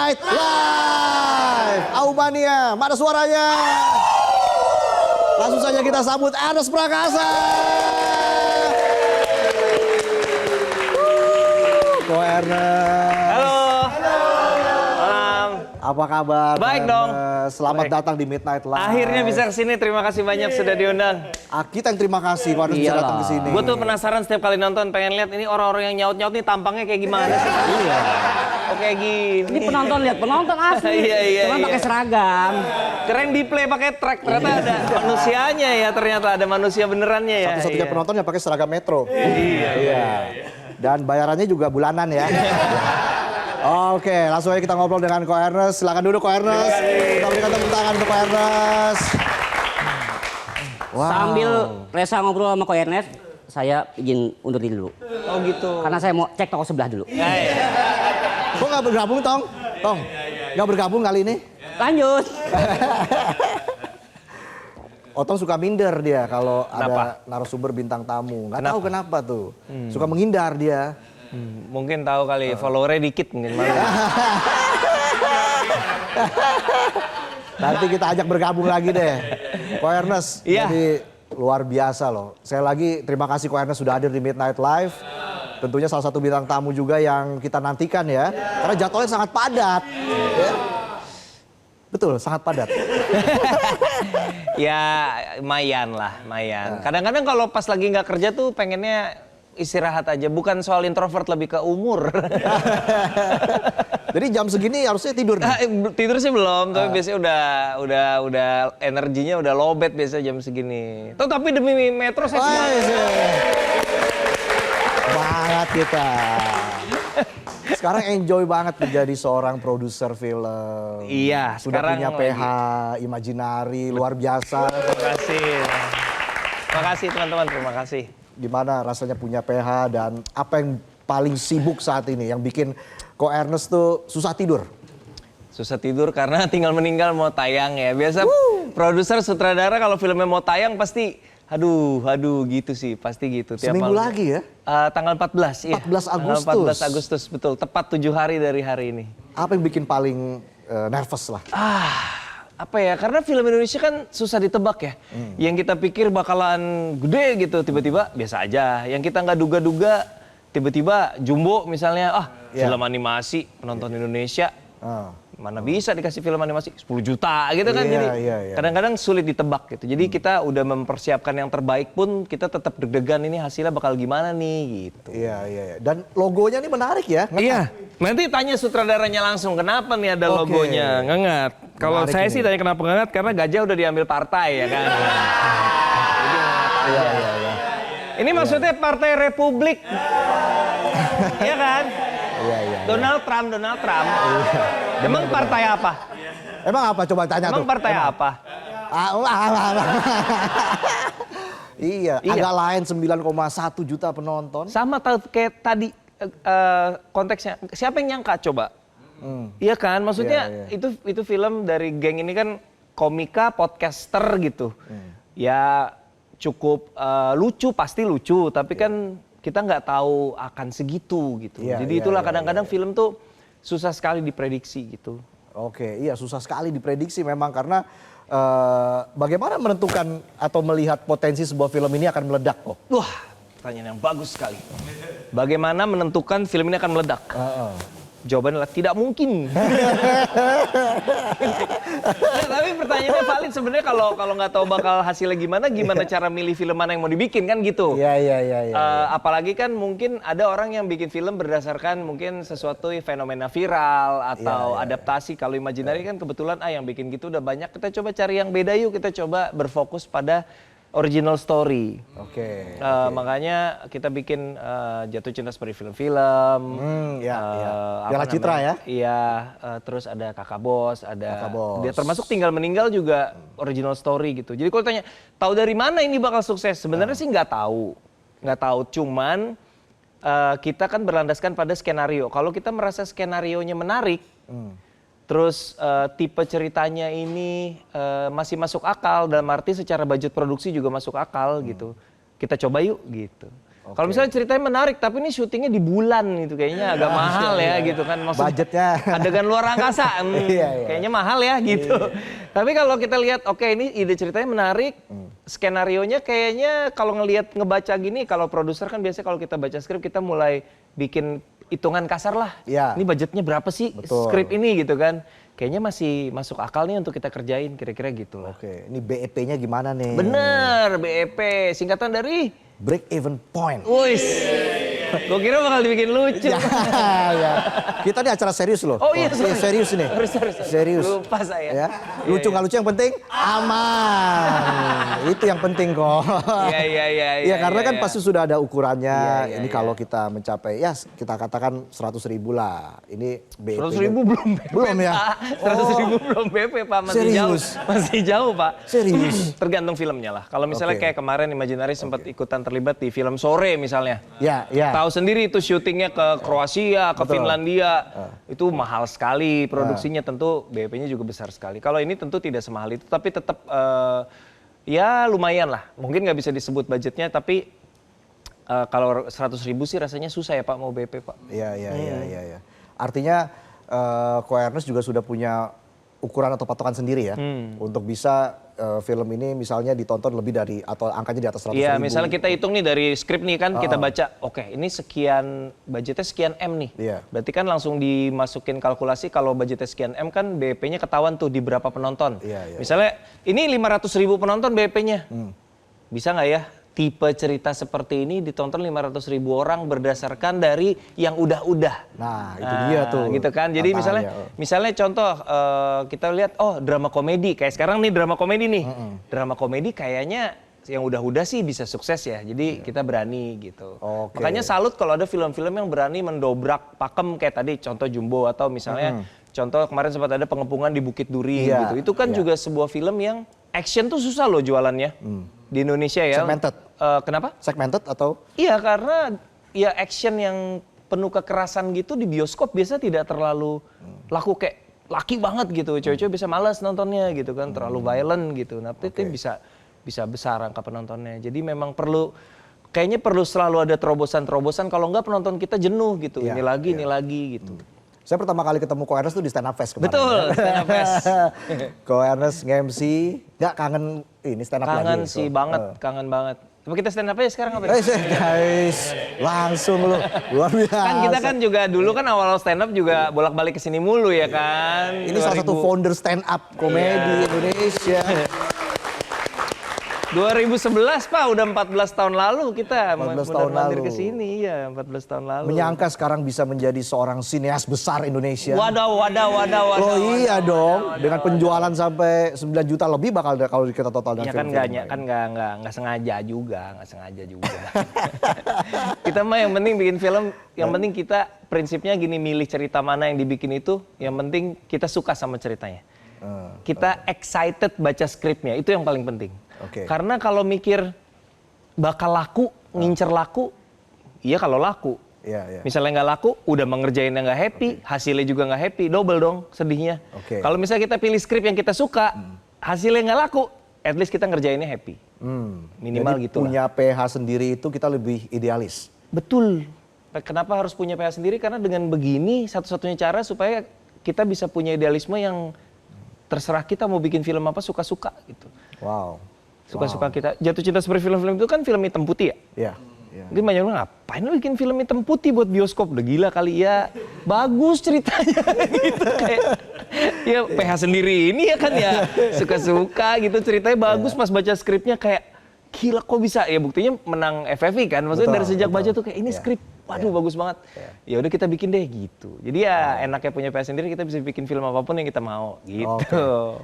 Midnight Live. Aumania, mana suaranya? Langsung saja kita sambut Ernest Prakasa. Ko Ernest. Halo. Malam. Apa kabar? Baik dong. Selamat Baik. datang di Midnight Live. Akhirnya bisa kesini, terima kasih banyak sudah diundang. Kita yang terima kasih Ko Ernest bisa datang ke sini. Gue tuh penasaran setiap kali nonton, pengen lihat ini orang-orang yang nyaut-nyaut nih tampangnya kayak gimana sih? Iya. Oh kayak gini. Ini penonton lihat penonton asli. Iya, Cuman iya. pakai seragam. Keren di play pakai track, ternyata ada manusianya ya, ternyata ada manusia benerannya ya. Satu-satunya Iya. penonton yang pakai seragam Metro. Iya. Dan bayarannya juga bulanan ya. Oke, langsung aja kita ngobrol dengan Ko Ernest. Silakan duduk Ko Ernest. Kita berikan tepuk tangan untuk Ko Ernest. Wow. Sambil Reza ngobrol sama Ko Ernest, saya izin undur diri dulu. Oh gitu. Karena saya mau cek toko sebelah dulu. Ya, ya. Kok nggak bergabung, Tong? Tong, nggak bergabung kali ini? Lanjut. Otong suka minder dia kalau Kenapa? ada narasumber bintang tamu. Nggak Kenapa? tahu kenapa tuh. Suka menghindar dia. Mungkin tahu kali, followernya dikit mungkin. Malu. Nanti kita ajak bergabung lagi deh. Ko Ernest, Iya. jadi luar biasa loh. Saya lagi terima kasih Ko Ernest sudah hadir di Midnight Live. Tentunya salah satu bintang tamu juga yang kita nantikan ya. Karena jadwalnya sangat padat. Ya. Betul, sangat padat. Ya, mayan lah, mayan. Kadang-kadang kalau pas lagi nggak kerja tuh pengennya istirahat aja. Bukan soal introvert, lebih ke umur. Jadi jam segini harusnya tidur nih. Tidur sih belum, tapi biasanya udah energinya udah lowbat biasa jam segini. Tuh tapi demi Metro saya Banget kita. Sekarang enjoy banget menjadi seorang produser film. Iya, Sudah sekarang punya PH, Imaginary, luar biasa. Terima kasih. Terima kasih teman-teman, terima kasih. Gimana rasanya punya PH dan apa yang paling sibuk saat ini yang bikin Ko Ernest tuh susah tidur? Susah tidur karena tinggal meninggal mau tayang ya. Biasa produser sutradara kalau filmnya mau tayang pasti aduh gitu sih, pasti gitu. Tiap Seminggu malam. lagi ya? Tanggal 14, iya. 14 Agustus. Tanggal 14 Agustus, betul. Tepat 7 hari dari hari ini. Apa yang bikin paling nervous lah? Apa ya, karena film Indonesia kan susah ditebak ya. Yang kita pikir bakalan gede gitu, tiba-tiba biasa aja. Yang kita nggak duga-duga, tiba-tiba Jumbo misalnya, Iya. film animasi penonton Indonesia. Ah. Mana bisa dikasih film animasi 10 juta gitu kan. Iya, Jadi iya. kadang-kadang sulit ditebak gitu. Jadi kita udah mempersiapkan yang terbaik pun kita tetap deg-degan ini hasilnya bakal gimana nih gitu. Iya. Dan logonya ini menarik ya? Iya, nanti tanya sutradaranya langsung kenapa nih ada Oke. logonya, ngengat. Kalau Menarik saya ini. sih tanya kenapa ngengat karena gajah udah diambil partai ya kan. Iya. Ini maksudnya Partai Republik. Iya kan? Iya. Donald Trump. Emang partai apa? Emang apa coba tanya Emang tuh? partai apa? Iya, Iya. agak lain 9,1 juta penonton. Sama kayak tadi konteksnya. Siapa yang nyangka coba? Iya kan? Maksudnya Iya. itu film dari geng ini kan komika, podcaster gitu. Ya cukup lucu, pasti lucu. Tapi kan kita nggak tahu akan segitu gitu. Iya, Jadi iya, itulah iya, kadang-kadang film tuh susah sekali diprediksi gitu. Oke, iya susah sekali diprediksi memang karena bagaimana menentukan atau melihat potensi sebuah film ini akan meledak kok? Wah, pertanyaan yang bagus sekali. Bagaimana menentukan film ini akan meledak? Jawabannya adalah tidak mungkin. Tapi pertanyaannya valid sebenarnya kalau nggak tahu bakal hasilnya gimana cara milih film mana yang mau dibikin kan gitu. Iya. Apalagi kan mungkin ada orang yang bikin film berdasarkan mungkin sesuatu fenomena viral atau Iya. adaptasi. Kalau Imaginary kan kebetulan yang bikin gitu udah banyak. Kita coba cari yang beda yuk. Kita coba berfokus pada original story. Oke. Makanya kita bikin Jatuh Cinta seperti film-film. Iya. apa Piala Citra namanya? ya? Iya, terus ada Kakak Bos, ada Kakak Bos. dia termasuk Tinggal Meninggal juga original story gitu. Jadi kalau tanya, tahu dari mana ini bakal sukses? Sebenarnya sih nggak tahu. Cuman kita kan berlandaskan pada skenario. Kalau kita merasa skenarionya menarik, terus tipe ceritanya ini masih masuk akal, dalam arti secara budget produksi juga masuk akal gitu. Kita coba yuk gitu. Kalau misalnya ceritanya menarik, tapi ini syutingnya di bulan gitu, kayaknya agak mahal ya gitu kan. Maksudnya Budgetnya. adegan luar angkasa, Iya. kayaknya mahal ya gitu. Tapi kalau kita lihat, oke ini ide ceritanya menarik, skenarionya kayaknya kalau ngebaca gini, kalau produser kan biasanya kalau kita baca skrip kita mulai bikin hitungan kasar lah. Iya. Ini budgetnya berapa sih Betul. skrip ini gitu kan. Kayaknya masih masuk akal nih untuk kita kerjain, kira-kira gitu lah. Oke, ini BEP-nya gimana nih? Bener, BEP, singkatan dari Break even point. Wis. Gue kira bakal dibikin lucu. Ya. Kita ini acara serius loh. Oh iya, sorry. Serius nih. Sorry. Serius. Lupa saya. Ya. Lucu nggak lucu yang penting aman. Itu yang penting kok. Iya. Iya, karena kan iya. pasti sudah ada ukurannya. Iya, Ini iya. kalau kita mencapai ya kita katakan 100.000 lah. Ini BEP. 100.000 belum BP, Belum ya? Pak. 100.000 belum BP Pak, masih Serius? jauh. Masih jauh Pak. Serius? Tergantung filmnya lah. Kalau misalnya Oke. kayak kemarin Imaginary sempat ikutan terlibat di film Sore misalnya. Ya. Tahu sendiri itu syutingnya ke Kroasia, ke Betul. Finlandia. Itu mahal sekali produksinya, tentu BEP-nya juga besar sekali. Kalau ini tentu tidak semahal itu, tapi tetap ya lumayan lah. Mungkin nggak bisa disebut budgetnya, tapi kalau 100.000 sih rasanya susah ya Pak mau BEP Pak. Iya. Artinya Ko-Ernest juga sudah punya ukuran atau patokan sendiri ya untuk bisa film ini misalnya ditonton lebih dari atau angkanya di atas 100.000. Iya, misalnya kita hitung nih dari skrip nih kan kita baca, oke ini sekian, budgetnya sekian M nih. Iya. Berarti kan langsung dimasukin kalkulasi kalau budgetnya sekian M kan BEP-nya ketahuan tuh di berapa penonton. Iya. Misalnya ini 500.000 penonton BEP-nya. Bisa nggak ya tipe cerita seperti ini ditonton 500.000 orang berdasarkan dari yang udah-udah. Nah, itu dia tuh. Gitu kan. Jadi tantangannya. misalnya contoh kita lihat drama komedi kayak sekarang nih drama komedi nih. Drama komedi kayaknya yang udah-udah sih bisa sukses ya. Jadi kita berani gitu. Oke. Makanya salut kalau ada film-film yang berani mendobrak pakem kayak tadi contoh Jumbo atau misalnya contoh kemarin sempat ada Pengepungan di Bukit Duri Iya, gitu. Itu kan iya. juga sebuah film yang action tuh susah loh jualannya. Di Indonesia ya. Segmented. Kenapa? Segmented atau Iya karena ya action yang penuh kekerasan gitu di bioskop biasa tidak terlalu laku kayak laki banget gitu. Cewek-cewek bisa malas nontonnya gitu kan, terlalu violent gitu. Nah, tapi bisa besar angka penontonnya. Jadi memang kayaknya perlu selalu ada terobosan-terobosan kalau enggak penonton kita jenuh gitu. Iya, Ini lagi gitu. saya pertama kali ketemu Ko-Ernest tuh di Stand Up Fest kemarin. Betul, stand up fest. Ko-Ernest nge-MC, nggak kangen ini stand up lagi? Kangen sih banget, kangen banget. Tapi kita stand up aja sekarang apa? Guys, langsung lu luar biasa. Kan kita kan juga dulu kan awal stand up juga bolak-balik ke sini mulu ya kan. Ini salah satu founder stand up komedi Indonesia. 2011 Pak, udah 14 tahun lalu kita 14 tahun mandir lalu. ke sini ya, 14 tahun lalu. Menyangka sekarang bisa menjadi seorang sineas besar Indonesia. Waduh. Loh iya dong, dengan penjualan sampai 9 juta lebih bakal kalau kita total Ya dengan kan nggak sengaja juga. Kita mah yang penting bikin film, yang penting kita prinsipnya gini, milih cerita mana yang dibikin itu, yang penting kita suka sama ceritanya. Kita excited baca skripnya, itu yang paling penting. Oke. Karena kalau mikir bakal laku, ngincer laku, iya kalau laku. Iya. Misalnya nggak laku, udah mengerjainnya nggak happy, hasilnya juga nggak happy, double dong sedihnya. Oke. Kalau misalnya kita pilih skrip yang kita suka, hasilnya nggak laku, at least kita ngerjainnya happy. Minimal Jadi gitu lah. punya PH sendiri itu kita lebih idealis. Betul. Kenapa harus punya PH sendiri? Karena dengan begini satu-satunya cara supaya kita bisa punya idealisme yang terserah kita mau bikin film apa suka-suka gitu. Wow. Suka-suka kita. Jatuh Cinta Seperti Film-film itu kan film hitam putih ya? Iya. Mungkin banyak orang ngapain lu bikin film hitam putih buat bioskop? Udah gila kali ya. Bagus ceritanya gitu kayak. Ya PH sendiri ini ya kan ya. Suka-suka gitu ceritanya bagus pas baca skripnya kayak gila kok bisa ya, buktinya menang FFI kan. Maksudnya Betul, dari sejak betul. baca tuh kayak ini Iya. skrip. Waduh bagus banget. Ya udah kita bikin deh gitu. Jadi ya enaknya punya PH sendiri, kita bisa bikin film apapun yang kita mau gitu. Oke.